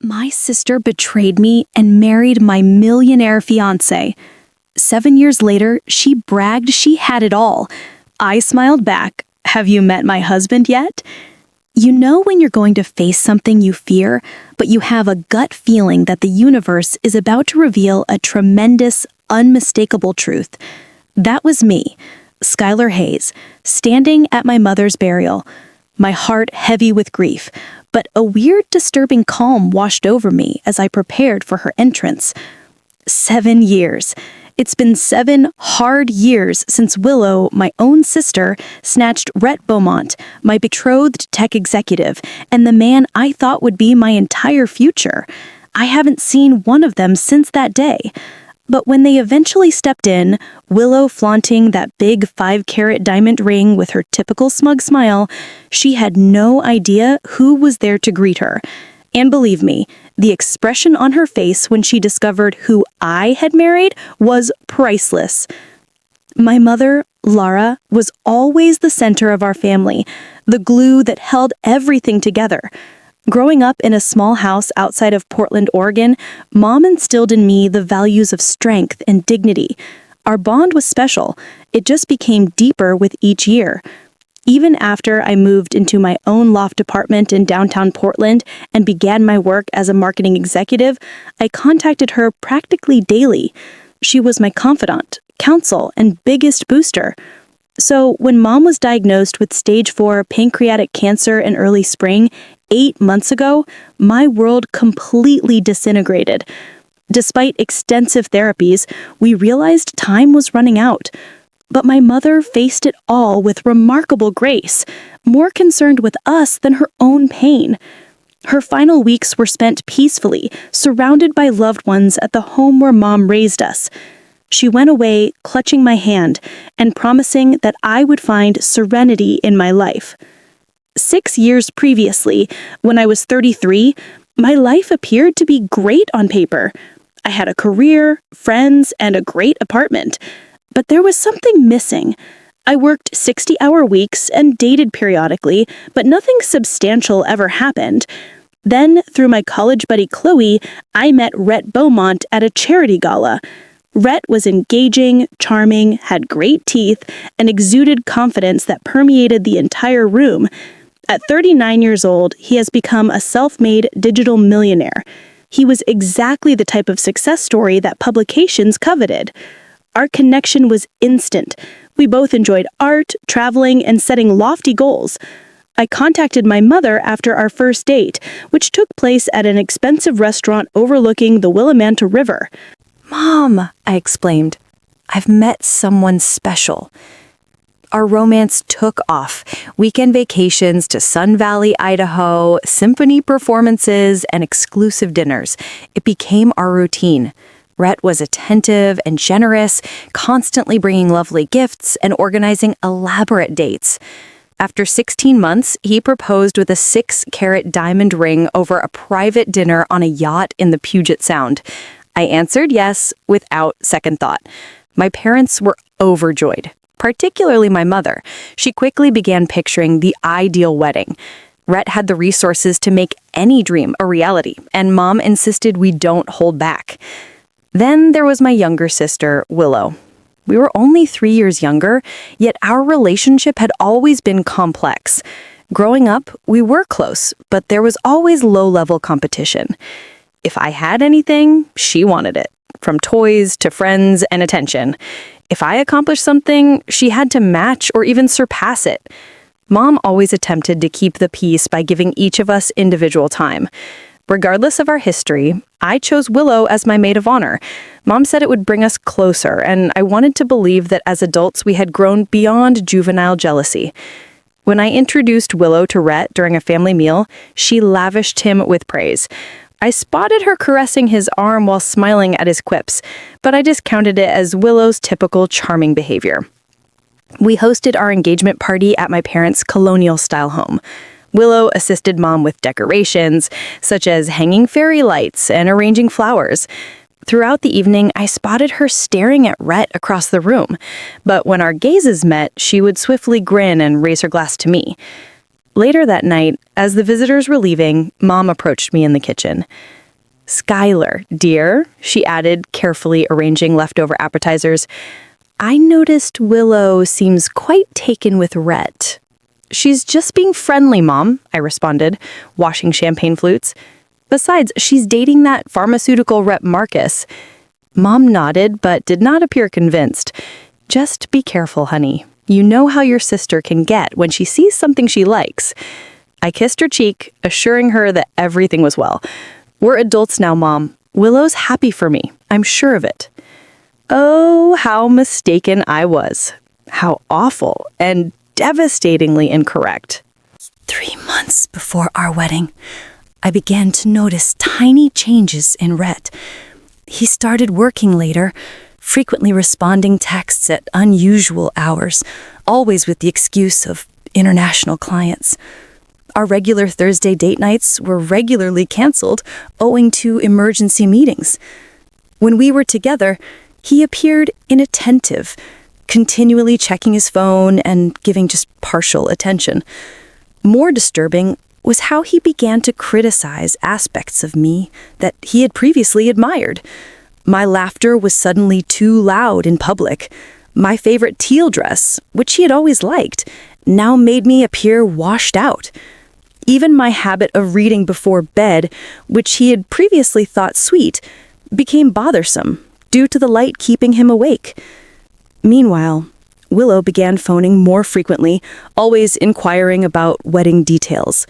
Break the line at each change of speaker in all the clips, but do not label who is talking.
My sister betrayed me and married my millionaire fiancé. 7 years later, she bragged she had it all. I smiled back. Have you met my husband yet? You know when you're going to face something you fear, but you have a gut feeling that the universe is about to reveal a tremendous, unmistakable truth. That was me, Skyler Hayes, standing at my mother's burial, my heart heavy with grief, but a weird, disturbing calm washed over me as I prepared for her entrance. 7 years. It's been 7 hard years since Willow, my own sister, snatched Rhett Beaumont, my betrothed tech executive, and the man I thought would be my entire future. I haven't seen one of them since that day. But when they eventually stepped in, Willow flaunting that big 5-carat diamond ring with her typical smug smile, she had no idea who was there to greet her. And believe me, the expression on her face when she discovered who I had married was priceless. My mother, Laura, was always the center of our family, the glue that held everything together. Growing up in a small house outside of Portland, Oregon, Mom instilled in me the values of strength and dignity. Our bond was special. It just became deeper with each year. Even after I moved into my own loft apartment in downtown Portland and began my work as a marketing executive, I contacted her practically daily. She was my confidant, counsel, and biggest booster. So when Mom was diagnosed with stage 4 pancreatic cancer in early spring, 8 months ago, my world completely disintegrated. Despite extensive therapies, we realized time was running out. But my mother faced it all with remarkable grace, more concerned with us than her own pain. Her final weeks were spent peacefully, surrounded by loved ones at the home where Mom raised us. She went away clutching my hand and promising that I would find serenity in my life. 6 years previously, when I was 33, my life appeared to be great on paper. I had a career, friends, and a great apartment. But there was something missing. I worked 60-hour weeks and dated periodically, but nothing substantial ever happened. Then, through my college buddy Chloe, I met Rhett Beaumont at a charity gala. Rhett was engaging, charming, had great teeth, and exuded confidence that permeated the entire room. At 39 years old, he has become a self-made digital millionaire. He was exactly the type of success story that publications coveted. Our connection was instant. We both enjoyed art, traveling, and setting lofty goals. I contacted my mother after our first date, which took place at an expensive restaurant overlooking the Willamette River.
"Mom," I exclaimed, "I've met someone special." Our romance took off. Weekend vacations to Sun Valley, Idaho, symphony performances, and exclusive dinners. It became our routine. Rhett was attentive and generous, constantly bringing lovely gifts and organizing elaborate dates. After 16 months, he proposed with a 6-carat diamond ring over a private dinner on a yacht in the Puget Sound. I answered yes without second thought. My parents were overjoyed, particularly my mother. She quickly began picturing the ideal wedding. Rhett had the resources to make any dream a reality, and Mom insisted we don't hold back. Then there was my younger sister, Willow. We were only 3 years younger, yet our relationship had always been complex. Growing up, we were close, but there was always low-level competition. If I had anything, she wanted it, from toys to friends and attention. If I accomplished something, she had to match or even surpass it. Mom always attempted to keep the peace by giving each of us individual time. Regardless of our history, I chose Willow as my maid of honor. Mom said it would bring us closer, and I wanted to believe that as adults we had grown beyond juvenile jealousy. When I introduced Willow to Rhett during a family meal, she lavished him with praise. I spotted her caressing his arm while smiling at his quips, but I discounted it as Willow's typical charming behavior. We hosted our engagement party at my parents' colonial-style home. Willow assisted Mom with decorations, such as hanging fairy lights and arranging flowers. Throughout the evening, I spotted her staring at Rhett across the room, but when our gazes met, she would swiftly grin and raise her glass to me. Later that night, as the visitors were leaving, Mom approached me in the kitchen. "Skyler, dear," she added, carefully arranging leftover appetizers, "I noticed Willow seems quite taken with Rhett." "She's just being friendly, Mom," I responded, washing champagne flutes. "Besides, she's dating that pharmaceutical rep Marcus." Mom nodded, but did not appear convinced. "Just be careful, honey. You know how your sister can get when she sees something she likes." I kissed her cheek, assuring her that everything was well. "We're adults now, Mom. Willow's happy for me. I'm sure of it." Oh, how mistaken I was. How awful and devastatingly incorrect.
3 months before our wedding, I began to notice tiny changes in Rhett. He started working later, frequently responding texts at unusual hours, always with the excuse of international clients. Our regular Thursday date nights were regularly canceled owing to emergency meetings. When we were together, he appeared inattentive, continually checking his phone and giving just partial attention. More disturbing was how he began to criticize aspects of me that he had previously admired. My laughter was suddenly too loud in public. My favorite teal dress, which he had always liked, now made me appear washed out. Even my habit of reading before bed, which he had previously thought sweet, became bothersome due to the light keeping him awake. Meanwhile, Willow began phoning more frequently, always inquiring about wedding details.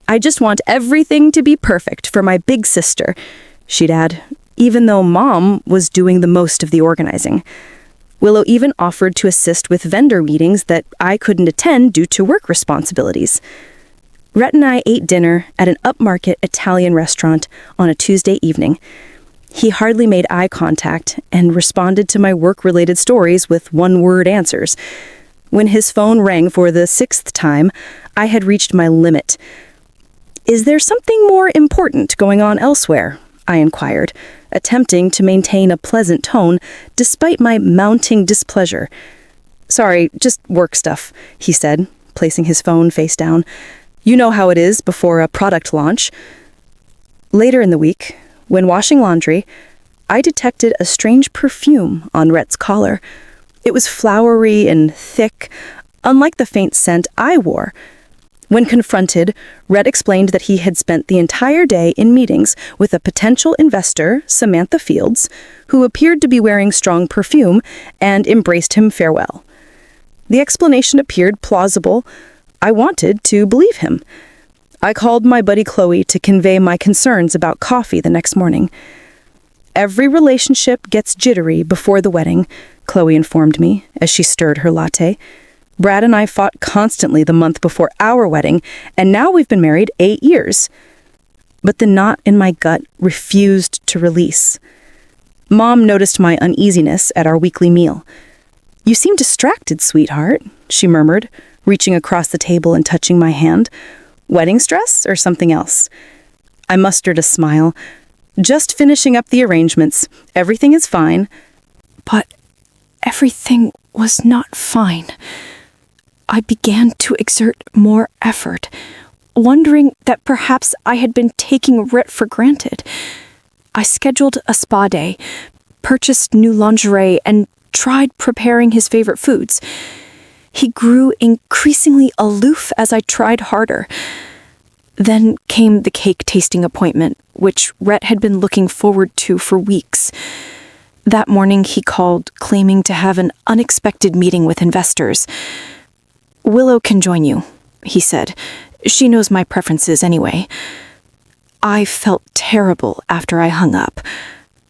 "I just want everything to be perfect for my big sister," she'd add, even though Mom was doing the most of the organizing. Willow even offered to assist with vendor meetings that I couldn't attend due to work responsibilities. Rhett and I ate dinner at an upmarket Italian restaurant on a Tuesday evening. He hardly made eye contact and responded to my work-related stories with one-word answers. When his phone rang for the 6th time, I had reached my limit. "Is there something more important going on elsewhere?" I inquired, attempting to maintain a pleasant tone despite my mounting displeasure. "Sorry, just work stuff," he said, placing his phone face down. "You know how it is before a product launch." Later in the week, when washing laundry, I detected a strange perfume on Rhett's collar. It was flowery and thick, unlike the faint scent I wore. When confronted, Rhett explained that he had spent the entire day in meetings with a potential investor, Samantha Fields, who appeared to be wearing strong perfume and embraced him farewell. The explanation appeared plausible. I wanted to believe him. I called my buddy Chloe to convey my concerns about coffee the next morning. "Every relationship gets jittery before the wedding," Chloe informed me as she stirred her latte. "Brad and I fought constantly the month before our wedding, and now we've been married 8 years. But the knot in my gut refused to release. Mom noticed my uneasiness at our weekly meal. "You seem distracted, sweetheart," she murmured, reaching across the table and touching my hand. "Wedding stress or something else?" I mustered a smile. "Just finishing up the arrangements. Everything is fine." But everything was not fine. I began to exert more effort, wondering that perhaps I had been taking Rhett for granted. I scheduled a spa day, purchased new lingerie, and tried preparing his favorite foods. He grew increasingly aloof as I tried harder. Then came the cake tasting appointment, which Rhett had been looking forward to for weeks. That morning he called, claiming to have an unexpected meeting with investors. "Willow can join you," he said. "She knows my preferences anyway." I felt terrible after I hung up.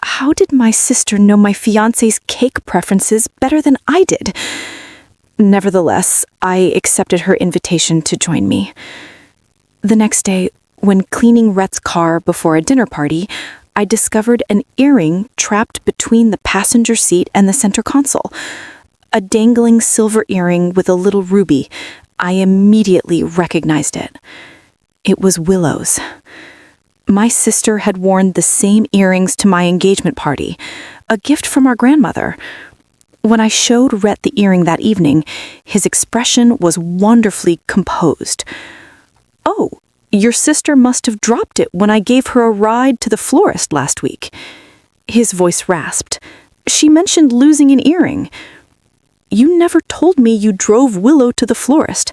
How did my sister know my fiancé's cake preferences better than I did? Nevertheless, I accepted her invitation to join me. The next day, when cleaning Rhett's car before a dinner party, I discovered an earring trapped between the passenger seat and the center console. A dangling silver earring with a little ruby. I immediately recognized it. It was Willow's. My sister had worn the same earrings to my engagement party, a gift from our grandmother. When I showed Rhett the earring that evening, his expression was wonderfully composed.
Oh, your sister must have dropped it when I gave her a ride to the florist last week. His voice rasped. She mentioned losing an earring. You never told me you drove Willow to the florist,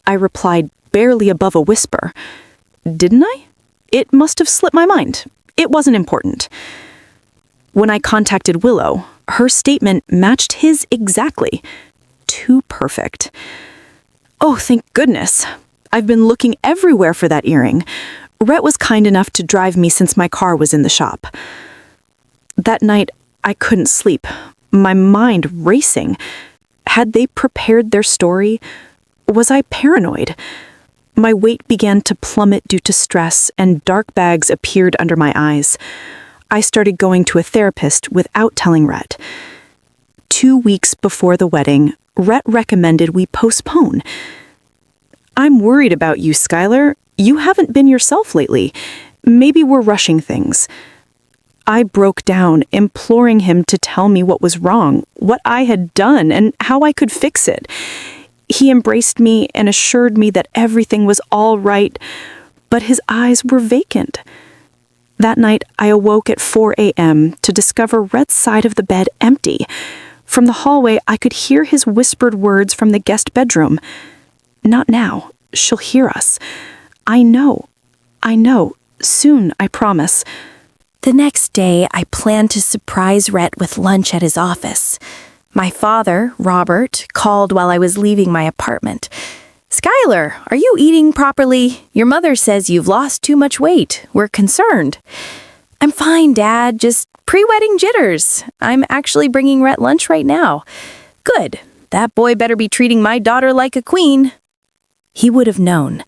I replied, barely above a whisper. Didn't I? It must have slipped my mind. It wasn't important. When I contacted Willow, her statement matched his exactly. Too perfect. Oh, thank goodness. I've been looking everywhere for that earring. Rhett was kind enough to drive me since my car was in the shop. That night, I couldn't sleep, my mind racing. Had they prepared their story? Was I paranoid? My weight began to plummet due to stress, and dark bags appeared under my eyes. I started going to a therapist without telling Rhett. 2 weeks before the wedding, Rhett recommended we postpone. I'm worried about you, Skyler. You haven't been yourself lately. Maybe we're rushing things. I broke down, imploring him to tell me what was wrong, what I had done, and how I could fix it. He embraced me and assured me that everything was all right, but his eyes were vacant. That night, I awoke at 4 a.m. to discover Rhett's side of the bed empty. From the hallway, I could hear his whispered words from the guest bedroom. Not now. She'll hear us. I know. Soon, I promise.
The next day, I planned to surprise Rhett with lunch at his office. My father, Robert, called while I was leaving my apartment. Skyler, are you eating properly? Your mother says you've lost too much weight. We're concerned. I'm fine, Dad. Just pre-wedding jitters. I'm actually bringing Rhett lunch right now. Good. That boy better be treating my daughter like a queen. He would have known.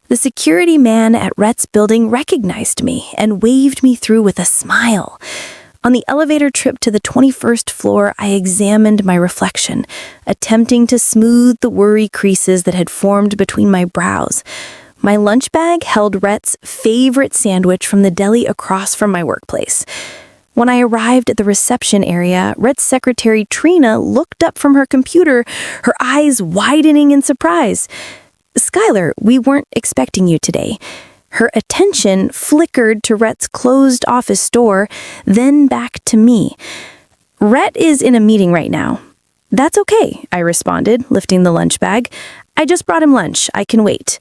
The security man at Rhett's building recognized me and waved me through with a smile. On the elevator trip to the 21st floor, I examined my reflection, attempting to smooth the worry creases that had formed between my brows. My lunch bag held Rhett's favorite sandwich from the deli across from my workplace. When I arrived at the reception area, Rhett's secretary Trina looked up from her computer, her eyes widening in surprise. Skyler, we weren't expecting you today. Her attention flickered to Rhett's closed office door, then back to me. Rhett is in a meeting right now. That's okay, I responded, lifting the lunch bag. I just brought him lunch. I can wait.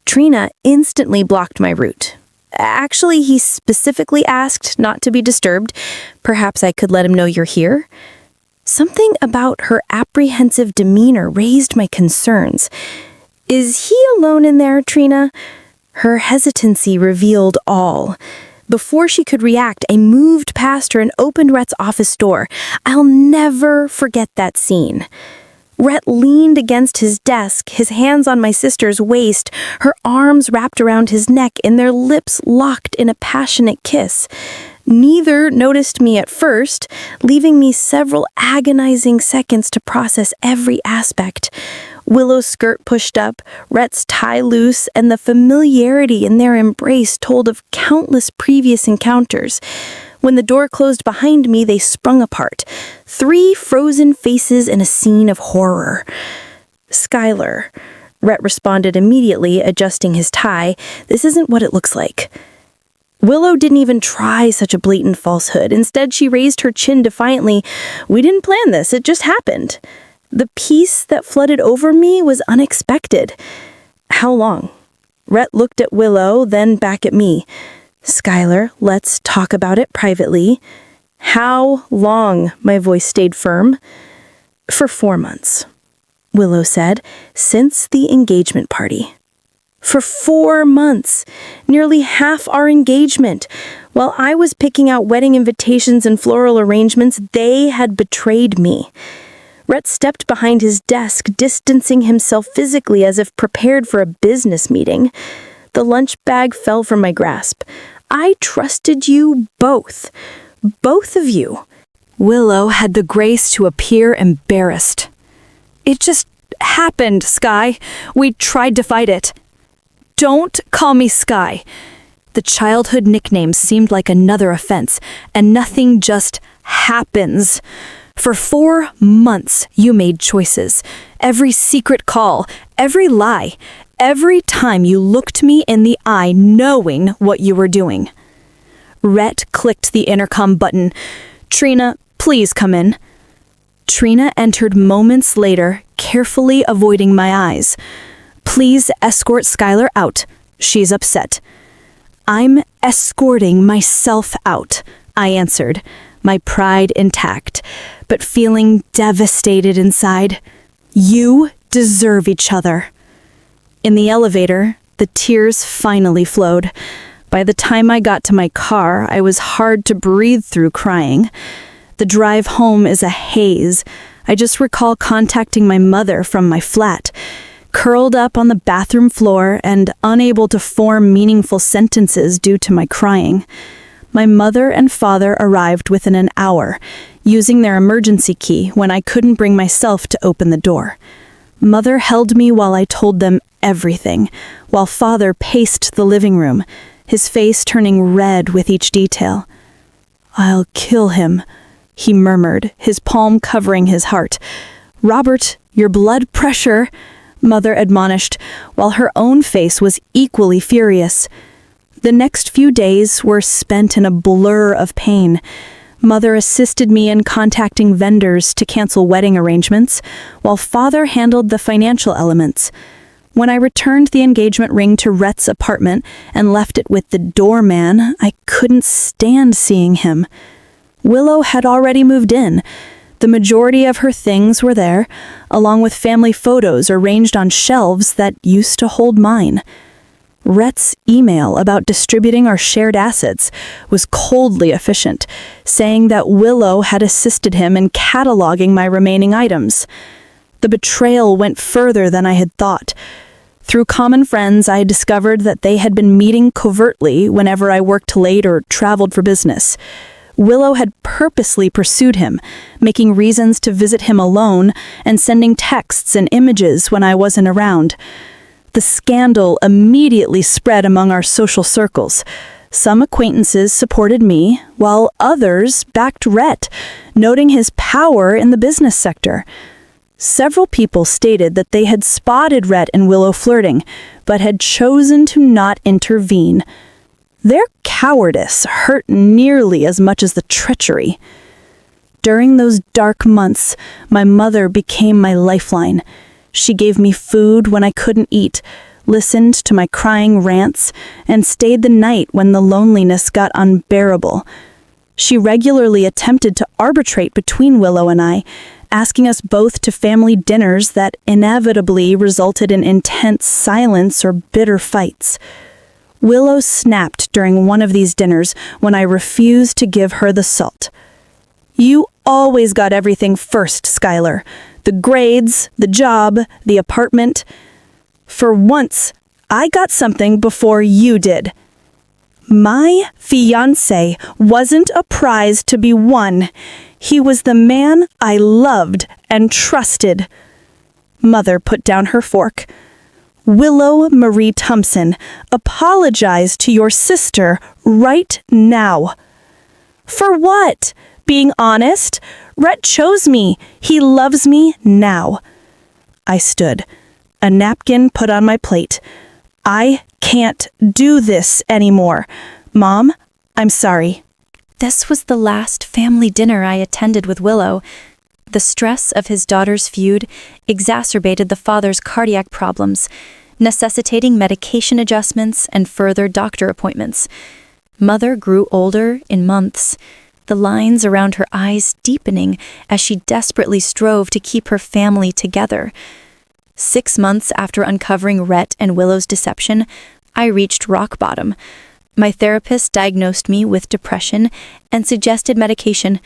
Trina instantly blocked my route. Actually, he specifically asked not to be disturbed. Perhaps I could let him know you're here. Something about her apprehensive demeanor raised my concerns. Is he alone in there, Trina? Her hesitancy revealed all. Before she could react, I moved past her and opened Rhett's office door. I'll never forget that scene. Rhett leaned against his desk, his hands on my sister's waist, her arms wrapped around his neck and their lips locked in a passionate kiss. Neither noticed me at first, leaving me several agonizing seconds to process every aspect. Willow's skirt pushed up, Rhett's tie loose, and the familiarity in their embrace told of countless previous encounters. When the door closed behind me, they sprung apart. 3 frozen faces in a scene of horror. Skyler, Rhett responded immediately, adjusting his tie. This isn't what it looks like. Willow didn't even try such a blatant falsehood. Instead, she raised her chin defiantly. We didn't plan this, it just happened. The peace that flooded over me was unexpected. How long? Rhett looked at Willow, then back at me. Skyler, let's talk about it privately. How long? My voice stayed firm. For 4 months, Willow said, since the engagement party. For 4 months, nearly half our engagement. While I was picking out wedding invitations and floral arrangements, they had betrayed me. Rhett stepped behind his desk, distancing himself physically as if prepared for a business meeting. The lunch bag fell from my grasp. I trusted you both. Both of you.
Willow had the grace to appear embarrassed. It just happened, Sky. We tried to fight it. Don't call me Sky. The childhood nickname seemed like another offense, and nothing just happens. For 4 months, you made choices. Every secret call, every lie, every time you looked me in the eye knowing what you were doing. Rhett clicked the intercom button. Trina, please come in. Trina entered moments later, carefully avoiding my eyes. Please escort Skyler out. She's upset. I'm escorting myself out, I answered, my pride intact, but feeling devastated inside. You deserve each other. In the elevator, the tears finally flowed. By the time I got to my car, I was hard to breathe through crying. The drive home is a haze. I just recall contacting my mother from my flat, curled up on the bathroom floor and unable to form meaningful sentences due to my crying. My mother and father arrived within an hour, using their emergency key when I couldn't bring myself to open the door. Mother held me while I told them everything, while father paced the living room, his face turning red with each detail. "I'll kill him," he murmured, his palm covering his heart. "Robert, your blood pressure," Mother admonished, while her own face was equally furious. The next few days were spent in a blur of pain. Mother assisted me in contacting vendors to cancel wedding arrangements, while father handled the financial elements. When I returned the engagement ring to Rhett's apartment and left it with the doorman, I couldn't stand seeing him. Willow had already moved in. The majority of her things were there, along with family photos arranged on shelves that used to hold mine. Rhett's email about distributing our shared assets was coldly efficient, saying that Willow had assisted him in cataloging my remaining items. The betrayal went further than I had thought. Through common friends, I discovered that they had been meeting covertly whenever I worked late or traveled for business. Willow had purposely pursued him, making reasons to visit him alone and sending texts and images when I wasn't around. The scandal immediately spread among our social circles. Some acquaintances supported me, while others backed Rhett, noting his power in the business sector. Several people stated that they had spotted Rhett and Willow flirting, but had chosen to not intervene. Their cowardice hurt nearly as much as the treachery. During those dark months, my mother became my lifeline. She gave me food when I couldn't eat, listened to my crying rants, and stayed the night when the loneliness got unbearable. She regularly attempted to arbitrate between Willow and I, asking us both to family dinners that inevitably resulted in intense silence or bitter fights. Willow snapped during one of these dinners when I refused to give her the salt. "You always got everything first, Skyler. The grades, the job, the apartment. For once, I got something before you did. My fiancé wasn't a prize to be won. He was the man I loved and trusted." Mother put down her fork. "Willow Marie Thompson, apologize to your sister right now." "For what? Being honest? Rhett chose me. He loves me now." I stood, a napkin put on my plate. "I can't do this anymore. Mom, I'm sorry."
This was the last family dinner I attended with Willow. The stress of his daughter's feud exacerbated the father's cardiac problems, necessitating medication adjustments and further doctor appointments. Mother grew older in months, the lines around her eyes deepening as she desperately strove to keep her family together. 6 months after uncovering Rhett and Willow's deception, I reached rock bottom. My therapist diagnosed me with depression and suggested medication.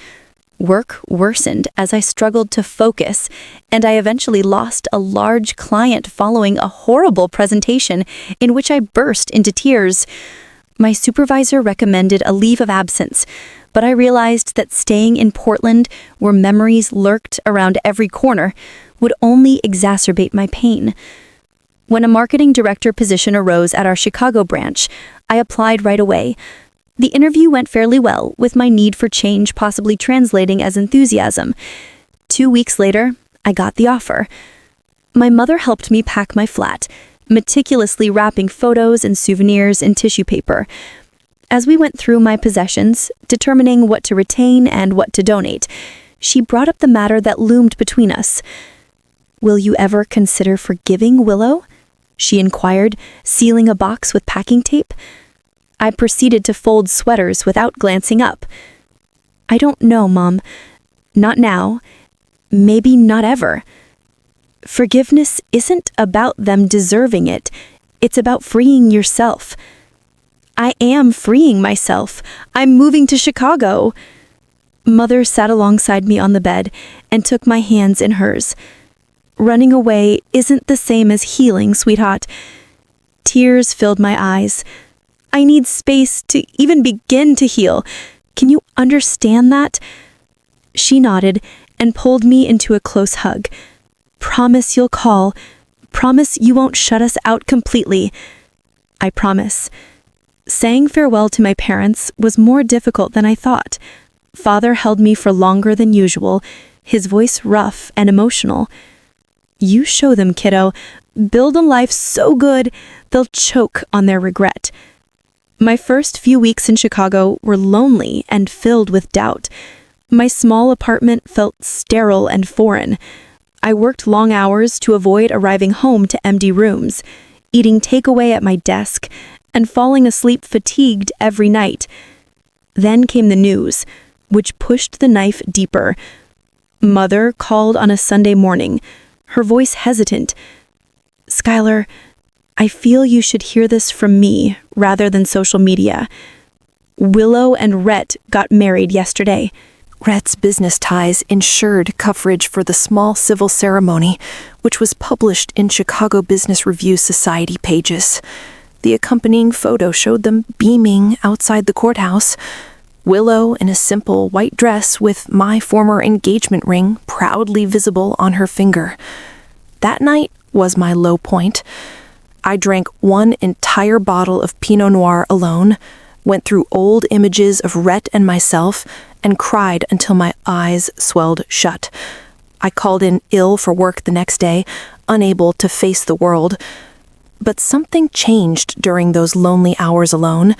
Work worsened as I struggled to focus, and I eventually lost a large client following a horrible presentation in which I burst into tears. My supervisor recommended a leave of absence, but I realized that staying in Portland, where memories lurked around every corner, would only exacerbate my pain. When a marketing director position arose at our Chicago branch, I applied right away. The interview went fairly well, with my need for change possibly translating as enthusiasm. 2 weeks later, I got the offer. My mother helped me pack my flat,
meticulously wrapping photos and souvenirs in tissue paper. As we went through my possessions, determining what to retain and what to donate, she brought up the matter that loomed between us. "Will you ever consider forgiving Willow?" she inquired, sealing a box with packing tape. I proceeded to fold sweaters without glancing up. "I don't know, Mom. Not now. Maybe not ever. Forgiveness isn't about them deserving it. It's about freeing yourself." "I am freeing myself. I'm moving to Chicago." Mother sat alongside me on the bed and took my hands in hers. "Running away isn't the same as healing, sweetheart." Tears filled my eyes. "I need space to even begin to heal. Can you understand that?" She nodded and pulled me into a close hug. "Promise you'll call. Promise you won't shut us out completely." I promise. Saying farewell to my parents was more difficult than I thought. Father held me for longer than usual, his voice rough and emotional. "You show them, kiddo. Build a life so good, they'll choke on their regret." My first few weeks in Chicago were lonely and filled with doubt. My small apartment felt sterile and foreign. I worked long hours to avoid arriving home to empty rooms, eating takeaway at my desk, and falling asleep fatigued every night. Then came the news, which pushed the knife deeper. Mother called on a Sunday morning, her voice hesitant. "Skyler, I feel you should hear this from me rather than social media. Willow and Rhett got married yesterday."
Rhett's business ties ensured coverage for the small civil ceremony, which was published in Chicago Business Review Society pages. The accompanying photo showed them beaming outside the courthouse. Willow in a simple white dress with my former engagement ring proudly visible on her finger. That night was my low point. I drank one entire bottle of Pinot Noir alone, went through old images of Rhett and myself, and cried until my eyes swelled shut. I called in ill for work the next day, unable to face the world. But something changed during those lonely hours alone.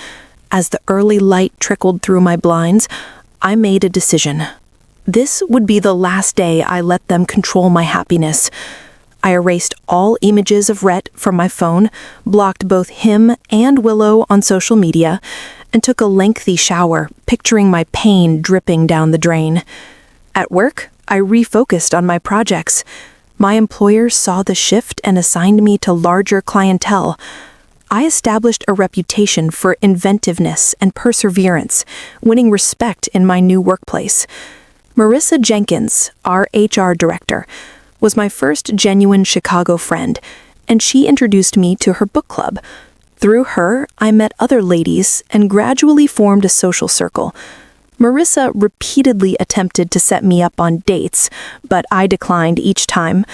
As the early light trickled through my blinds, I made a decision. This would be the last day I let them control my happiness. I erased all images of Rhett from my phone, blocked both him and Willow on social media, and took a lengthy shower, picturing my pain dripping down the drain. At work, I refocused on my projects. My employer saw the shift and assigned me to larger clientele. I established a reputation for inventiveness and perseverance, winning respect in my new workplace. Marissa Jenkins, our HR director, was my first genuine Chicago friend, and she introduced me to her book club. Through her, I met other ladies and gradually formed a social circle. Marissa repeatedly attempted to set me up on dates, but I declined each time.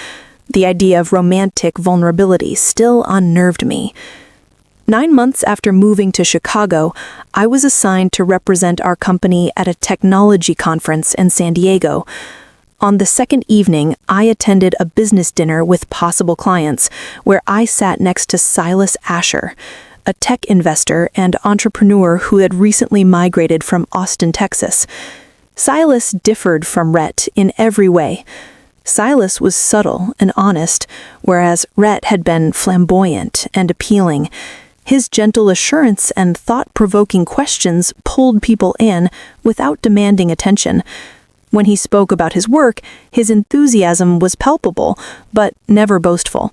The idea of romantic vulnerability still unnerved me. 9 months after moving to Chicago, I was assigned to represent our company at a technology conference in San Diego. On the second evening, I attended a business dinner with possible clients, where I sat next to Silas Asher, a tech investor and entrepreneur who had recently migrated from Austin, Texas. Silas differed from Rhett in every way. Silas was subtle and honest, whereas Rhett had been flamboyant and appealing. His gentle assurance and thought-provoking questions pulled people in without demanding attention. When he spoke about his work, his enthusiasm was palpable, but never boastful.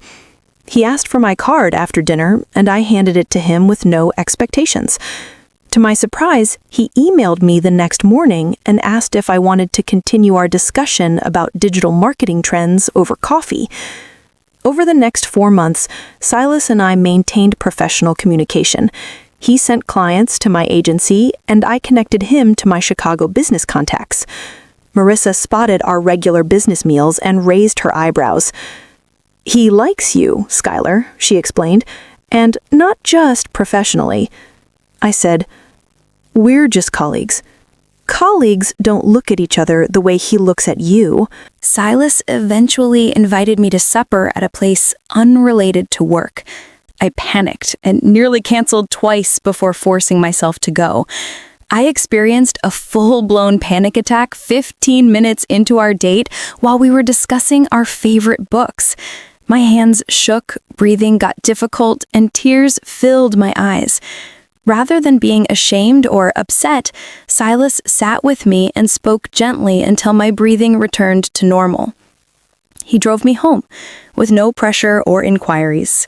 He asked for my card after dinner, and I handed it to him with no expectations. To my surprise, he emailed me the next morning and asked if I wanted to continue our discussion about digital marketing trends over coffee. Over the next 4 months, Silas and I maintained professional communication. He sent clients to my agency, and I connected him to my Chicago business contacts. Marissa spotted our regular business meals and raised her eyebrows. "He likes you, Skyler," she explained, "and not just professionally." I said, "We're just colleagues." colleagues don't look at each other the way he looks at you.
Silas eventually invited me to supper at a place unrelated to work. I panicked and nearly canceled twice before forcing myself to go. I experienced a full-blown panic attack 15 minutes into our date while we were discussing our favorite books. My hands shook, breathing got difficult, and tears filled my eyes. Rather than being ashamed or upset, Silas sat with me and spoke gently until my breathing returned to normal. He drove me home, with no pressure or inquiries.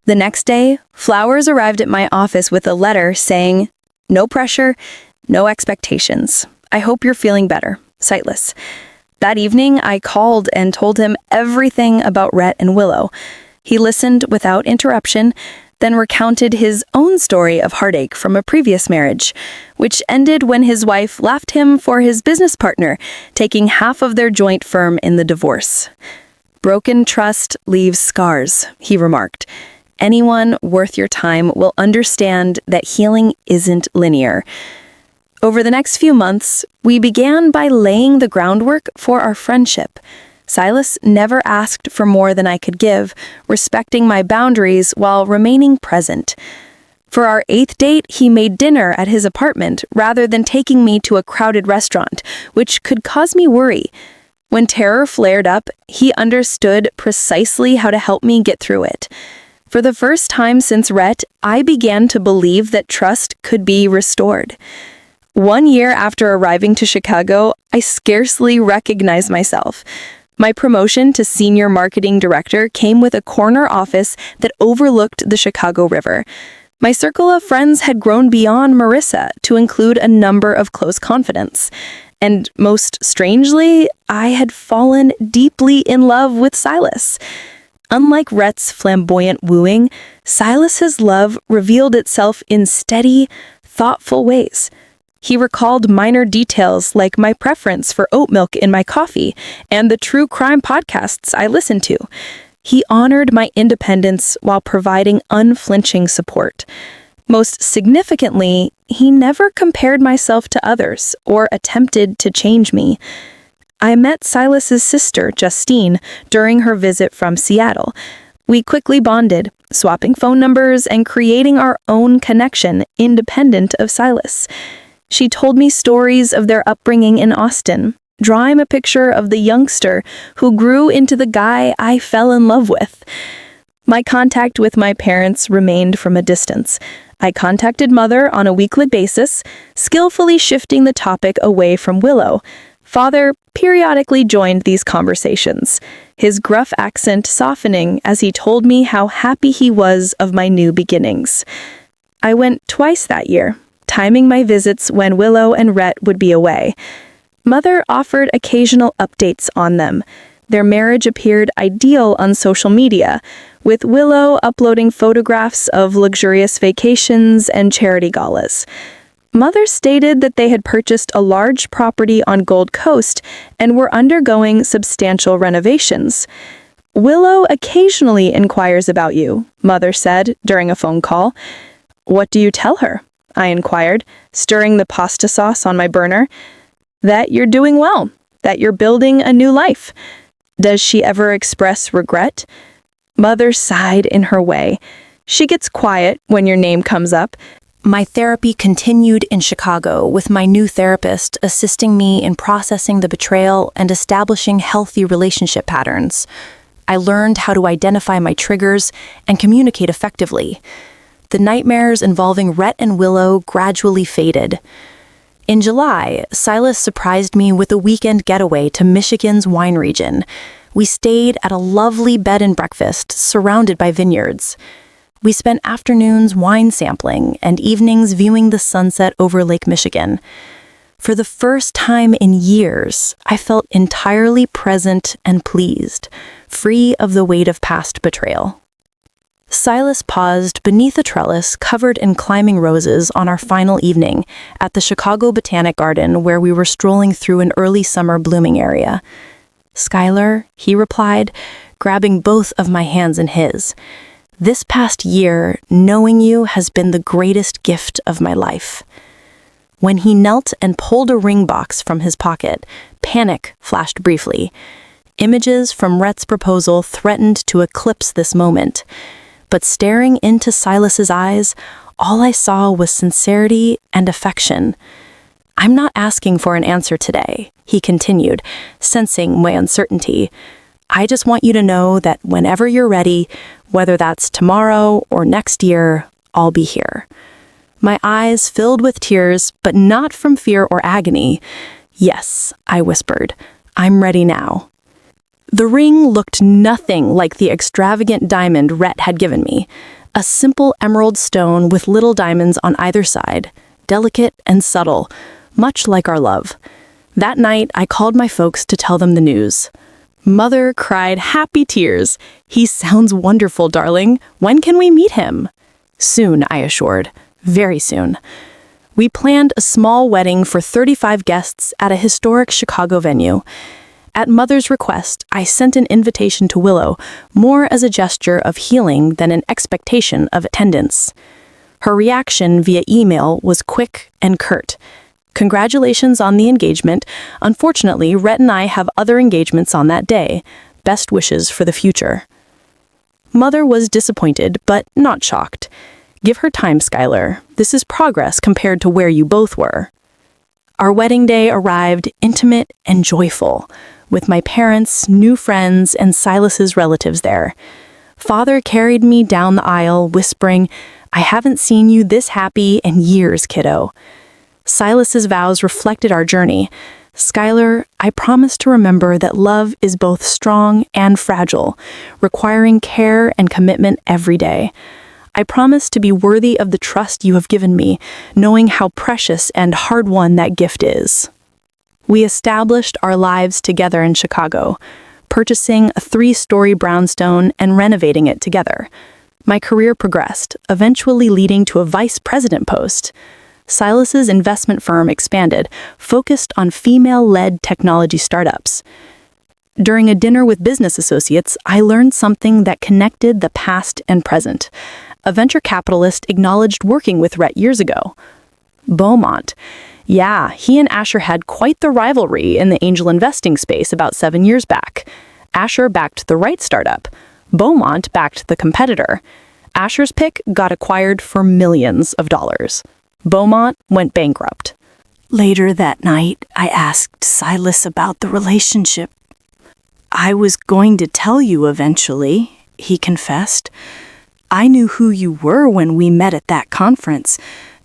The next day, flowers arrived at my office with a letter saying, "No pressure, no expectations. I hope you're feeling better. Sightless." That evening, I called and told him everything about Rhett and Willow. He listened without interruption, then recounted his own story of heartache from a previous marriage, which ended when his wife left him for his business partner, taking half of their joint firm in the divorce. "Broken trust leaves scars," he remarked. "Anyone worth your time will understand that healing isn't linear." Over the next few months, we began by laying the groundwork for our friendship. Silas never asked for more than I could give, respecting my boundaries while remaining present. For our 8th date, he made dinner at his apartment rather than taking me to a crowded restaurant, which could cause me worry. When terror flared up, he understood precisely how to help me get through it. For the first time since Rhett, I began to believe that trust could be restored. 1 year after arriving to Chicago, I scarcely recognized myself. My promotion to senior marketing director came with a corner office that overlooked the Chicago River. My circle of friends had grown beyond Marissa to include a number of close confidants. And most strangely, I had fallen deeply in love with Silas. Unlike Rhett's flamboyant wooing, Silas's love revealed itself in steady, thoughtful ways. He recalled minor details like my preference for oat milk in my coffee and the true crime podcasts I listened to. He honored my independence while providing unflinching support. Most significantly, he never compared myself to others or attempted to change me. I met Silas's sister, Justine, during her visit from Seattle. We quickly bonded, swapping phone numbers and creating our own connection independent of Silas. She told me stories of their upbringing in Austin, drawing a picture of the youngster who grew into the guy I fell in love with. My contact with my parents remained from a distance. I contacted Mother on a weekly basis, skillfully shifting the topic away from Willow. Father periodically joined these conversations, his gruff accent softening as he told me how happy he was of my new beginnings. I went twice that year, timing my visits when Willow and Rhett would be away. Mother offered occasional updates on them. Their marriage appeared ideal on social media, with Willow uploading photographs of luxurious vacations and charity galas. Mother stated that they had purchased a large property on Gold Coast and were undergoing substantial renovations. "Willow occasionally inquires about you," Mother said during a phone call. "What do you tell her?" I inquired, stirring the pasta sauce on my burner. "That you're doing well, that you're building a new life. Does she ever express regret?" Mother sighed in her way. She gets quiet when your name comes up. My therapy continued in Chicago, with my new therapist assisting me in processing the betrayal and establishing healthy relationship patterns. I learned how to identify my triggers and communicate effectively. The nightmares involving Rhett and Willow gradually faded. In July, Silas surprised me with a weekend getaway to Michigan's wine region. We stayed at a lovely bed and breakfast surrounded by vineyards. We spent afternoons wine sampling and evenings viewing the sunset over Lake Michigan. For the first time in years, I felt entirely present and pleased, free of the weight of past betrayal. Silas paused beneath a trellis covered in climbing roses on our final evening at the Chicago Botanic Garden, where we were strolling through an early summer blooming area. "Skyler," he replied, grabbing both of my hands in his. "This past year, knowing you has been the greatest gift of my life."
When he knelt and pulled a ring box from his pocket, panic flashed briefly. Images from Rhett's proposal threatened to eclipse this moment. But staring into Silas's eyes, all I saw was sincerity and affection. "I'm not asking for an answer today," he continued, sensing my uncertainty. "I just want you to know that whenever you're ready, whether that's tomorrow or next year, I'll be here." My eyes filled with tears, but not from fear or agony. "Yes," I whispered, "I'm ready now." The ring looked nothing like the extravagant diamond Rhett had given me. A simple emerald stone with little diamonds on either side, delicate and subtle, much like our love. That night, I called my folks to tell them the news. Mother cried happy tears. "He sounds wonderful, darling. When can we meet him?" "Soon," I assured. "Very soon." We planned a small wedding for 35 guests at a historic Chicago venue. At Mother's request, I sent an invitation to Willow, more as a gesture of healing than an expectation of attendance. Her reaction via email was quick and curt. "Congratulations on the engagement. Unfortunately, Rhett and I have other engagements on that day. Best wishes for the future." Mother was disappointed, but not shocked. "Give her time, Skyler. This is progress compared to where you both were." Our wedding day arrived intimate and joyful, with my parents, new friends, and Silas's relatives there. Father carried me down the aisle, whispering, "I haven't seen you this happy in years, kiddo." Silas's vows reflected our journey. "Skyler, I promise to remember that love is both strong and fragile, requiring care and commitment every day. I promise to be worthy of the trust you have given me, knowing how precious and hard-won that gift is." We established our lives together in Chicago, purchasing a 3-story brownstone and renovating it together. My career progressed, eventually leading to a vice president post. Silas's investment firm expanded, focused on female-led technology startups. During a dinner with business associates, I learned something that connected the past and present. A venture capitalist acknowledged working with Rhett years ago. Beaumont. Yeah, he and Asher had quite the rivalry in the angel investing space about 7 years back. Asher backed the right startup. Beaumont backed the competitor. Asher's pick got acquired for millions of dollars. Beaumont went bankrupt.
Later that night, I asked Silas about the relationship. "I was going to tell you eventually," he confessed. "I knew who you were when we met at that conference.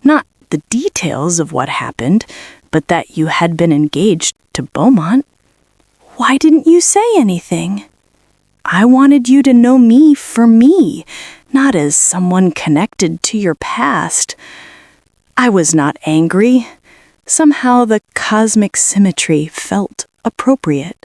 Not the details of what happened, but that you had been engaged to Beaumont. Why didn't you say anything?" "I wanted you to know me for me, not as someone connected to your past." I was not angry. Somehow the cosmic symmetry felt appropriate.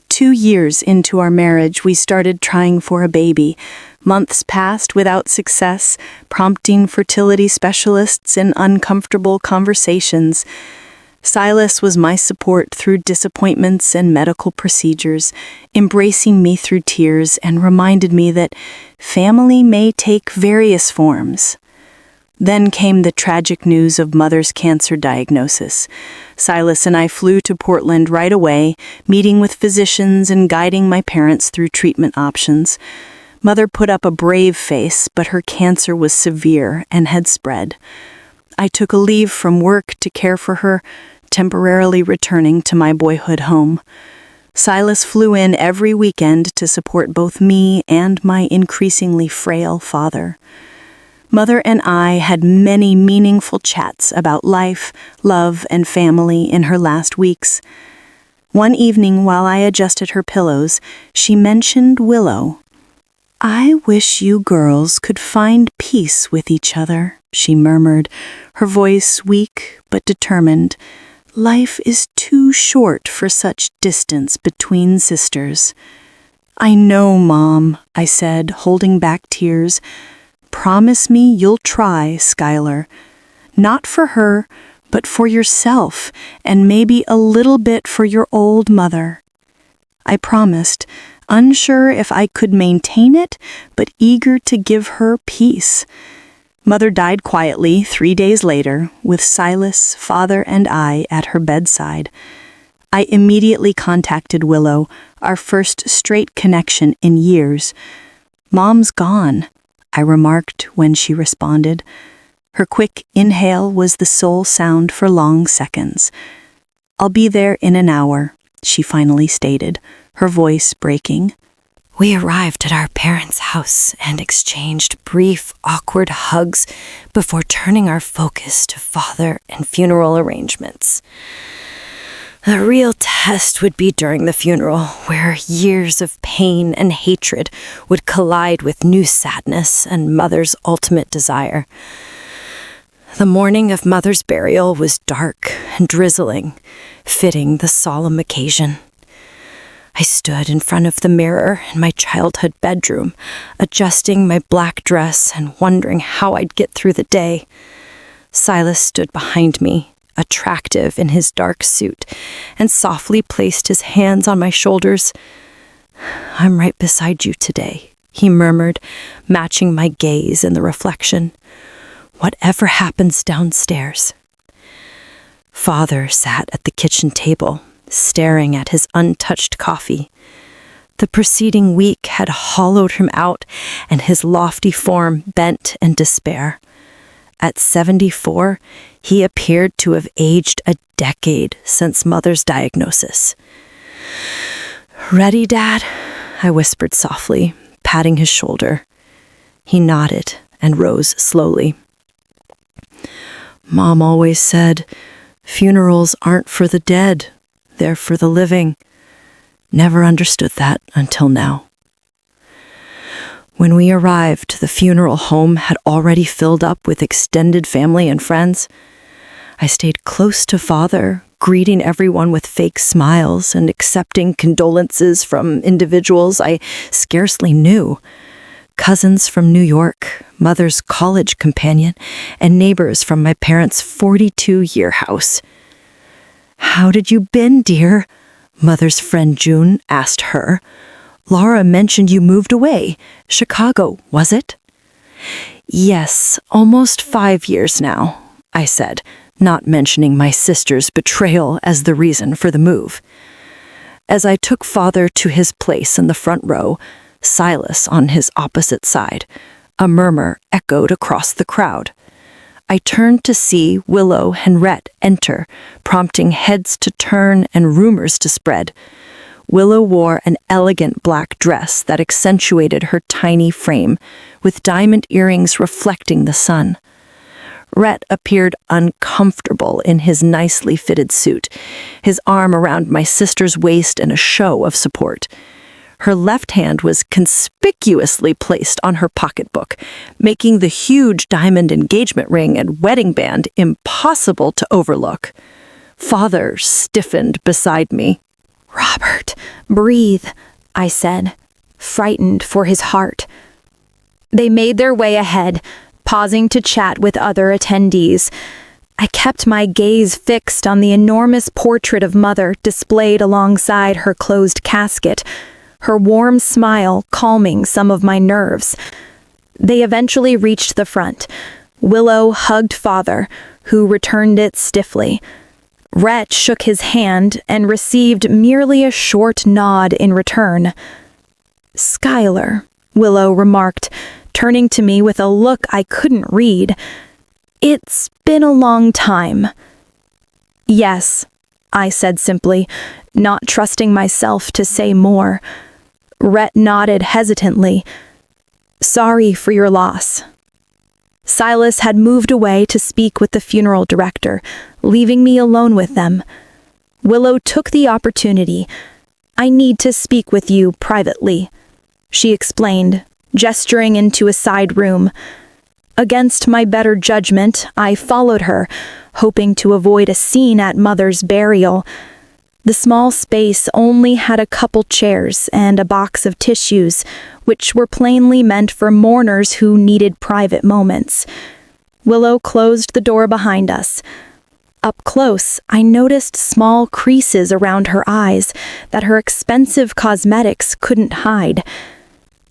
2 years into our marriage, we started trying for a baby. Months passed without success, prompting fertility specialists in uncomfortable conversations. Silas was my support through disappointments and medical procedures, embracing me through tears and reminded me that family may take various forms. Then came the tragic news of Mother's cancer diagnosis. Silas and I flew to Portland right away, meeting with physicians and guiding my parents through treatment options. Mother put up a brave face, but her cancer was severe and had spread. I took a leave from work to care for her, temporarily returning to my boyhood home. Silas flew in every weekend to support both me and my increasingly frail father. Mother and I had many meaningful chats about life, love, and family in her last weeks. One evening, while I adjusted her pillows, she mentioned Willow. "I wish you girls could find peace with each other," she murmured, her voice weak but determined. "Life is too short for such distance between sisters." "I know, Mom," I said, holding back tears. "Promise me you'll try, Skyler. Not for her, but for yourself, and maybe a little bit for your old mother." I promised, unsure if I could maintain it, but eager to give her peace.
Mother died quietly 3 days later, with Silas, father, and I at her bedside. I immediately contacted Willow, our first straight connection in years. "Mom's gone," I remarked when she responded. Her quick inhale was the sole sound for long seconds. "I'll be there in an hour," she finally stated, her voice breaking.
We arrived at our parents' house and exchanged brief, awkward hugs before turning our focus to father and funeral arrangements. The real test would be during the funeral, where years of pain and hatred would collide with new sadness and Mother's ultimate desire. The morning of Mother's burial was dark and drizzling, fitting the solemn occasion. I stood in front of the mirror in my childhood bedroom, adjusting my black dress and wondering how I'd get through the day. Silas stood behind me, attractive in his dark suit, and softly placed his hands on my shoulders. "I'm right beside you today," he murmured, matching my gaze in the reflection. "Whatever happens downstairs." Father sat at the kitchen table, staring at his untouched coffee. The preceding week had hollowed him out, and his lofty form bent in despair. At 74, he appeared to have aged a decade since Mother's diagnosis. "Ready, Dad?" I whispered softly, patting his shoulder. He nodded and rose slowly. "Mom always said, funerals aren't for the dead. They're for the living. Never understood that until now." When we arrived, the funeral home had already filled up with extended family and friends. I stayed close to Father, greeting everyone with fake smiles and accepting condolences from individuals I scarcely knew. Cousins from New York, Mother's college companion, and neighbors from my parents' 42-year house. "How did you been, dear?" Mother's friend June asked her. "Laura mentioned you moved away. Chicago, was it?" "Yes, almost 5 years now," I said, not mentioning my sister's betrayal as the reason for the move. As I took Father to his place in the front row, Silas on his opposite side, a murmur echoed across the crowd. I turned to see Willow and Rhett enter, prompting heads to turn and rumors to spread. Willow wore an elegant black dress that accentuated her tiny frame, with diamond earrings reflecting the sun. Rhett appeared uncomfortable in his nicely fitted suit, his arm around my sister's waist in a show of support. Her left hand was conspicuously placed on her pocketbook, making the huge diamond engagement ring and wedding band impossible to overlook. Father stiffened beside me.
"Robert, breathe," I said, frightened for his heart. They made their way ahead, pausing to chat with other attendees. I kept my gaze fixed on the enormous portrait of Mother displayed alongside her closed casket, her warm smile calming some of my nerves. They eventually reached the front. Willow hugged Father, who returned it stiffly. Rhett shook his hand and received merely a short nod in return. "Skyler," Willow remarked, turning to me with a look I couldn't read. "It's been a long time." "Yes," I said simply, not trusting myself to say more. Rhett nodded hesitantly. "Sorry for your loss." Silas had moved away to speak with the funeral director, leaving me alone with them. Willow took the opportunity. "I need to speak with you privately," she explained, gesturing into a side room. Against my better judgment, I followed her, hoping to avoid a scene at Mother's burial. The small space only had a couple chairs and a box of tissues, which were plainly meant for mourners who needed private moments. Willow closed the door behind us. Up close, I noticed small creases around her eyes that her expensive cosmetics couldn't hide.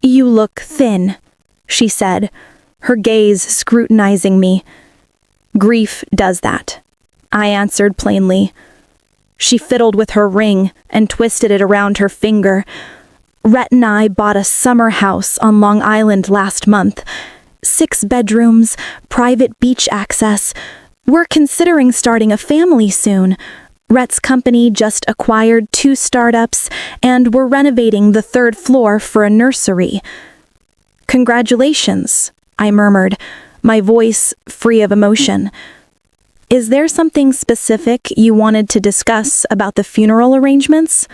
"You look thin," she said, her gaze scrutinizing me. "Grief does that," I answered plainly. She fiddled with her ring and twisted it around her finger. "Rhett and I bought a summer house on Long Island last month. 6 bedrooms, private beach access. We're considering starting a family soon. Rhett's company just acquired 2 startups, and we're renovating the 3rd floor for a nursery." "Congratulations," I murmured, my voice free of emotion. "Is there something specific you wanted to discuss about the funeral arrangements?"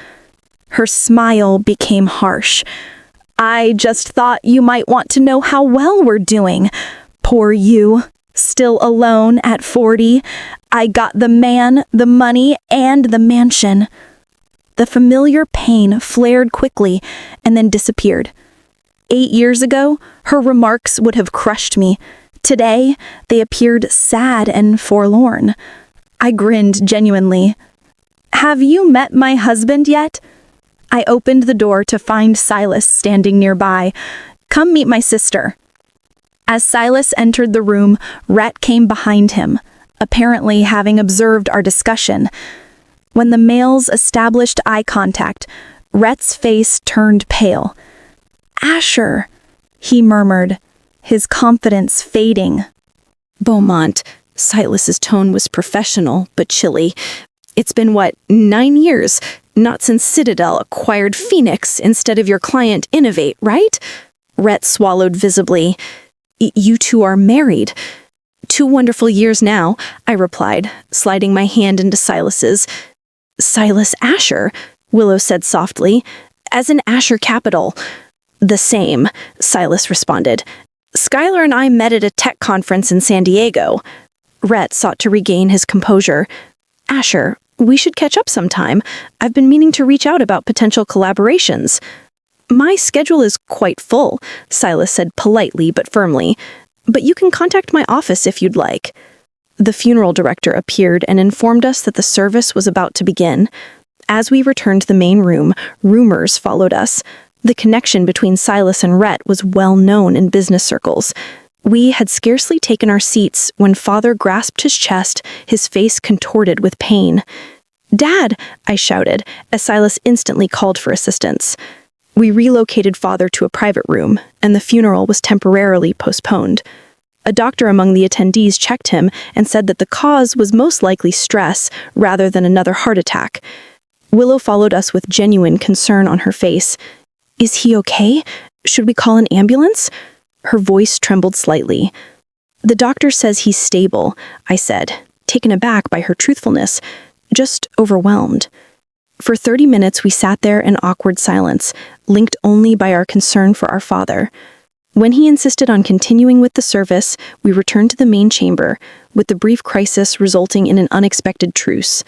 Her smile became harsh. "I just thought you might want to know how well we're doing. Poor you, still alone at 40. I got the man, the money, and the mansion." The familiar pain flared quickly and then disappeared. 8 years ago, her remarks would have crushed me. Today, they appeared sad and forlorn. I grinned genuinely. "Have you met my husband yet?" I opened the door to find Silas standing nearby. "Come meet my sister." As Silas entered the room, Rhett came behind him, apparently having observed our discussion. When the males established eye contact, Rhett's face turned pale. "Asher," he murmured, his confidence fading.
"Beaumont." Silas's tone was professional, but chilly. "It's been, 9 years? Not since Citadel acquired Phoenix instead of your client Innovate, right?" Rhett swallowed visibly. "You two are married." "2 wonderful years now," I replied, sliding my hand into Silas's. "Silas Asher," Willow said softly, "as in Asher Capital." "The same," Silas responded. "Skyler and I met at a tech conference in San Diego." Rhett sought to regain his composure. "Asher, we should catch up sometime. I've been meaning to reach out about potential collaborations." "My schedule is quite full," Silas said politely but firmly. "But you can contact my office if you'd like." The funeral director appeared and informed us that the service was about to begin. As we returned to the main room, rumors followed us. The connection between Silas and Rhett was well known in business circles. We had scarcely taken our seats when Father grasped his chest, his face contorted with pain. "Dad!" I shouted, as Silas instantly called for assistance. We relocated Father to a private room, and the funeral was temporarily postponed. A doctor among the attendees checked him and said that the cause was most likely stress rather than another heart attack. Willow followed us with genuine concern on her face. "Is he okay? Should we call an ambulance?" Her voice trembled slightly. "The doctor says he's stable," I said, taken aback by her truthfulness, just overwhelmed. For 30 minutes we sat there in awkward silence, linked only by our concern for our father. When he insisted on continuing with the service, we returned to the main chamber, with the brief crisis resulting in an unexpected truce.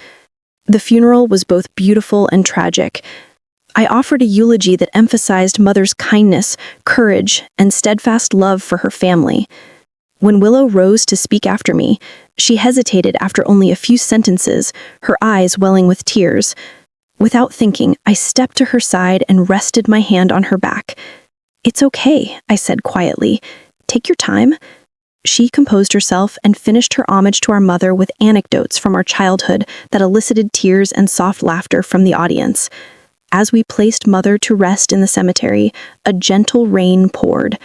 The funeral was both beautiful and tragic. I offered a eulogy that emphasized Mother's kindness, courage, and steadfast love for her family. When Willow rose to speak after me, she hesitated after only a few sentences, her eyes welling with tears. Without thinking, I stepped to her side and rested my hand on her back. "It's okay," I said quietly. "Take your time." She composed herself and finished her homage to our mother with anecdotes from our childhood that elicited tears and soft laughter from the audience. As we placed Mother to rest in the cemetery, a gentle rain poured.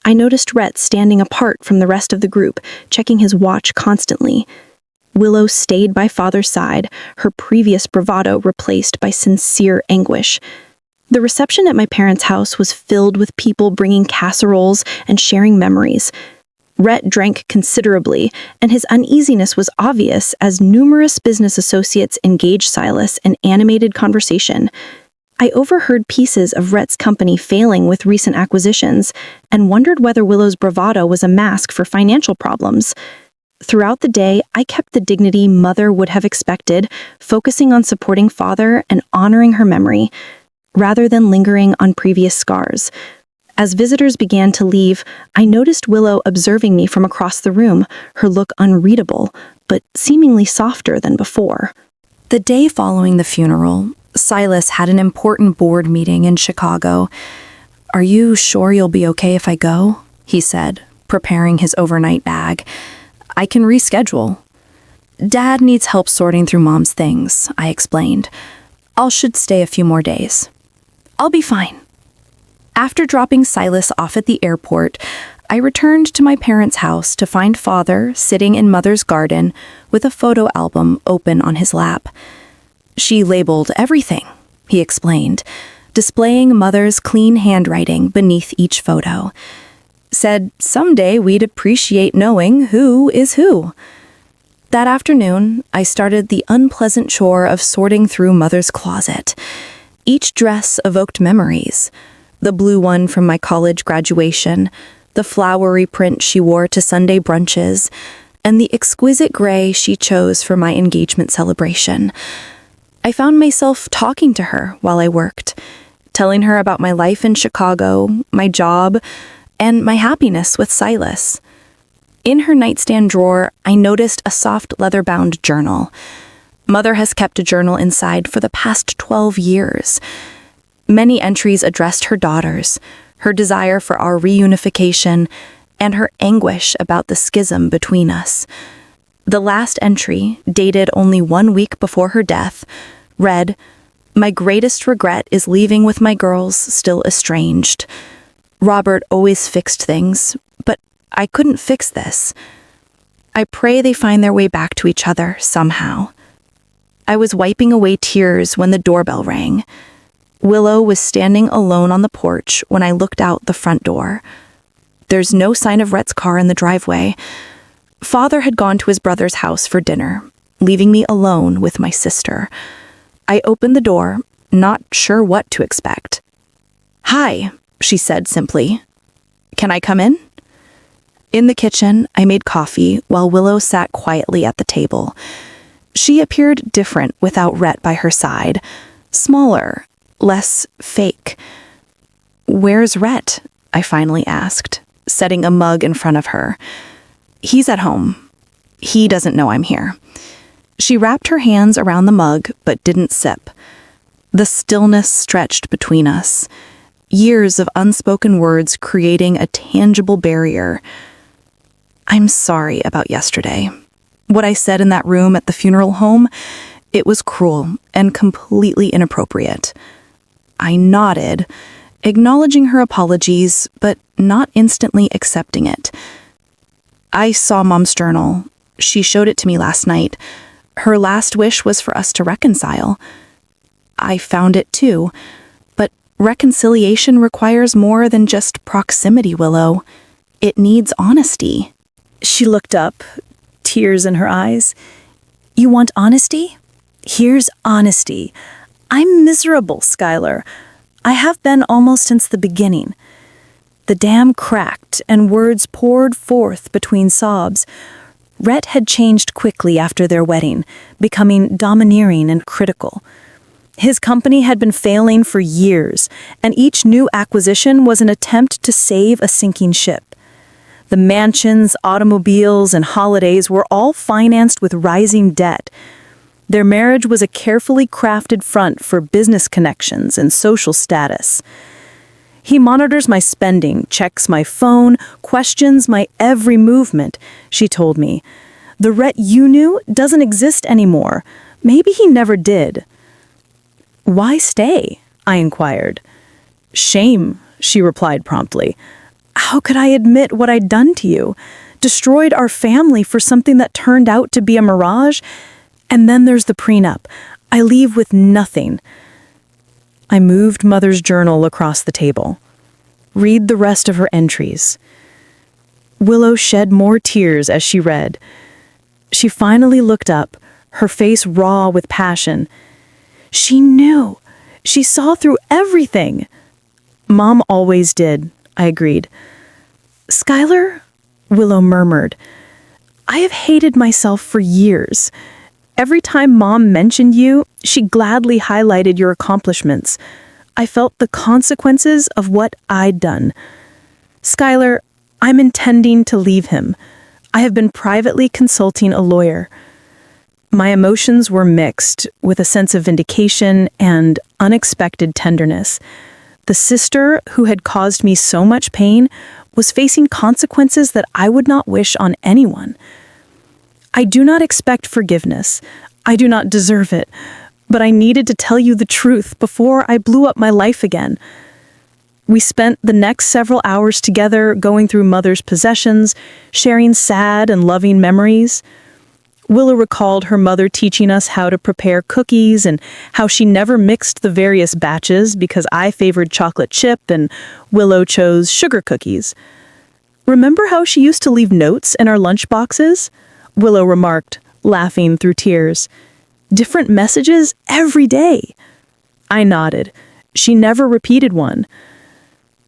I noticed Rhett standing apart from the rest of the group, checking his watch constantly. Willow stayed by Father's side, her previous bravado replaced by sincere anguish. The reception at my parents' house was filled with people bringing casseroles and sharing memories. Rhett drank considerably, and his uneasiness was obvious as numerous business associates engaged Silas in animated conversation. I overheard pieces of Rhett's company failing with recent acquisitions and wondered whether Willow's bravado was a mask for financial problems. Throughout the day, I kept the dignity Mother would have expected, focusing on supporting Father and honoring her memory, rather than lingering on previous scars. As visitors began to leave, I noticed Willow observing me from across the room, her look unreadable, but seemingly softer than before.
The day following the funeral, Silas had an important board meeting in Chicago. "Are you sure you'll be okay if I go?" he said,
preparing his overnight bag. I can reschedule. Dad needs help sorting through Mom's things, I explained. Should stay a few more days. I'll be fine. After dropping Silas off at the airport, I returned to my parents' house to find Father sitting in Mother's garden with a photo album open on his lap. She labeled everything, he explained, displaying Mother's clean handwriting beneath each photo. Said someday we'd appreciate knowing who is who. That afternoon, I started the unpleasant chore of sorting through Mother's closet. Each dress evoked memories. The blue one from my college graduation, the flowery print she wore to Sunday brunches, and the exquisite gray she chose for my engagement celebration. I found myself talking to her while I worked, telling her about my life in Chicago, my job, and my happiness with Silas. In her nightstand drawer, I noticed a soft leather-bound journal. Mother has kept a journal inside for the past 12 years. Many entries addressed her daughters, her desire for our reunification, and her anguish about the schism between us. The last entry, dated only 1 week before her death, read, "My greatest regret is leaving with my girls still estranged. Robert always fixed things, but I couldn't fix this. I pray they find their way back to each other somehow." I was wiping away tears when the doorbell rang. Willow was standing alone on the porch when I looked out the front door. There's no sign of Rhett's car in the driveway. Father had gone to his brother's house for dinner, leaving me alone with my sister. I opened the door, not sure what to expect. "Hi," she said simply. "Can I come in?" In the kitchen, I made coffee while Willow sat quietly at the table. She appeared different without Rhett by her side, smaller, less fake. "Where's Rhett?" I finally asked, setting a mug in front of her. "He's at home. He doesn't know I'm here." She wrapped her hands around the mug but didn't sip. The stillness stretched between us, years of unspoken words creating a tangible barrier. "I'm sorry about yesterday. What I said in that room at the funeral home, it was cruel and completely inappropriate." I nodded, acknowledging her apologies, but not instantly accepting it. "I saw Mom's journal. She showed it to me last night. Her last wish was for us to reconcile. I found it too, but reconciliation requires more than just proximity, Willow. It needs honesty."
She looked up, tears in her eyes. "You want honesty? Here's honesty. I'm miserable, Skyler. I have been almost since the beginning." The dam cracked and words poured forth between sobs. Rhett had changed quickly after their wedding, becoming domineering and critical. His company had been failing for years, and each new acquisition was an attempt to save a sinking ship. The mansions, automobiles, and holidays were all financed with rising debt. Their marriage was a carefully crafted front for business connections and social status. "He monitors my spending, checks my phone, questions my every movement," she told me. "The Rhett you knew doesn't exist anymore. Maybe he never did." "Why stay?" I inquired. "Shame," she replied promptly. "How could I admit what I'd done to you? Destroyed our family for something that turned out to be a mirage? And then there's the prenup. I leave with nothing." I moved Mother's journal across the table. "Read the rest of her entries." Willow shed more tears as she read. She finally looked up, her face raw with passion. "She knew. She saw through everything." "Mom always did," I agreed. "Skyler," Willow murmured, "I have hated myself for years. Every time Mom mentioned you, she gladly highlighted your accomplishments. I felt the consequences of what I'd done. Skyler, I'm intending to leave him. I have been privately consulting a lawyer." My emotions were mixed, with a sense of vindication and unexpected tenderness. The sister who had caused me so much pain was facing consequences that I would not wish on anyone. I do not expect forgiveness. I do not deserve it. But I needed to tell you the truth before I blew up my life again. We spent the next several hours together going through Mother's possessions, sharing sad and loving memories. Willow recalled her mother teaching us how to prepare cookies and how she never mixed the various batches because I favored chocolate chip and Willow chose sugar cookies. Remember how she used to leave notes in our lunch boxes? Willow remarked, laughing through tears. Different messages every day. I nodded. She never repeated one.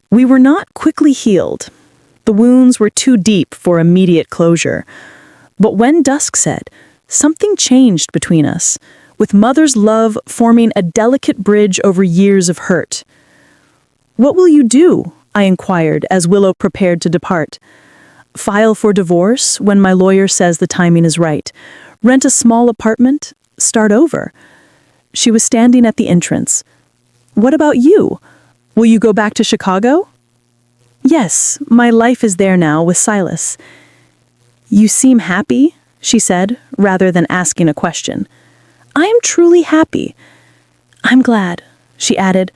We were not quickly healed. The wounds were too deep for immediate closure. But when dusk set, something changed between us, with Mother's love forming a delicate bridge over years of hurt. "What will you do?" I inquired as Willow prepared to depart. "File for divorce when my lawyer says the timing is right. Rent a small apartment. Start over." She was standing at the entrance. "What about you? Will you go back to Chicago?" "Yes, my life is there now with Silas." "You seem happy," she said, rather than asking a question. "I am truly happy." "I'm glad," she added.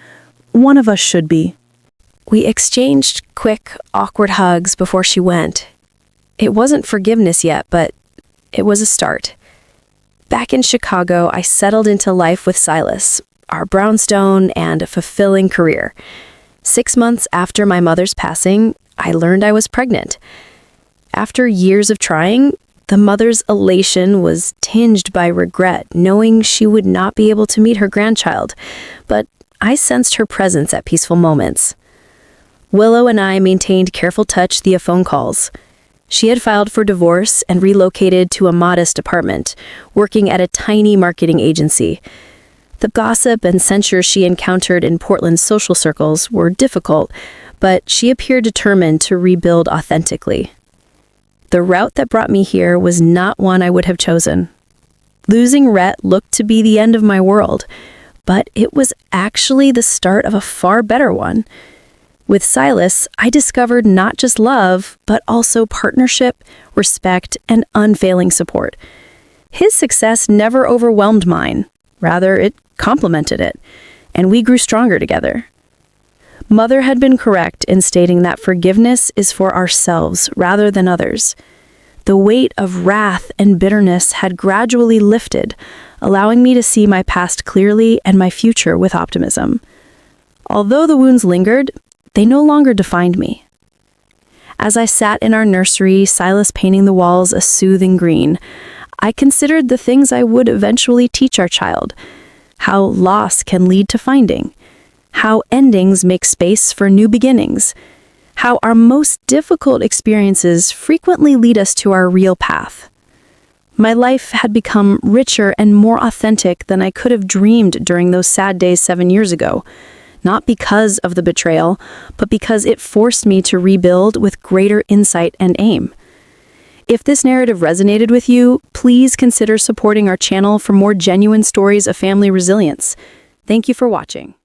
"One of us should be."
We exchanged quick, awkward hugs before she went. It wasn't forgiveness yet, but it was a start. Back in Chicago, I settled into life with Silas, our brownstone, and a fulfilling career. 6 months after my mother's passing, I learned I was pregnant. After years of trying, the mother's elation was tinged by regret, knowing she would not be able to meet her grandchild, but I sensed her presence at peaceful moments. Willow and I maintained careful touch via phone calls. She had filed for divorce and relocated to a modest apartment, working at a tiny marketing agency. The gossip and censure she encountered in Portland's social circles were difficult, but she appeared determined to rebuild authentically. The route that brought me here was not one I would have chosen. Losing Rhett looked to be the end of my world, but it was actually the start of a far better one. With Silas, I discovered not just love, but also partnership, respect, and unfailing support. His success never overwhelmed mine. Rather, it complemented it, and we grew stronger together. Mother had been correct in stating that forgiveness is for ourselves rather than others. The weight of wrath and bitterness had gradually lifted, allowing me to see my past clearly and my future with optimism. Although the wounds lingered, they no longer defined me. As I sat in our nursery, Silas painting the walls a soothing green, I considered the things I would eventually teach our child: how loss can lead to finding, how endings make space for new beginnings, how our most difficult experiences frequently lead us to our real path. My life had become richer and more authentic than I could have dreamed during those sad days 7 years ago, not because of the betrayal, but because it forced me to rebuild with greater insight and aim. If this narrative resonated with you, please consider supporting our channel for more genuine stories of family resilience. Thank you for watching.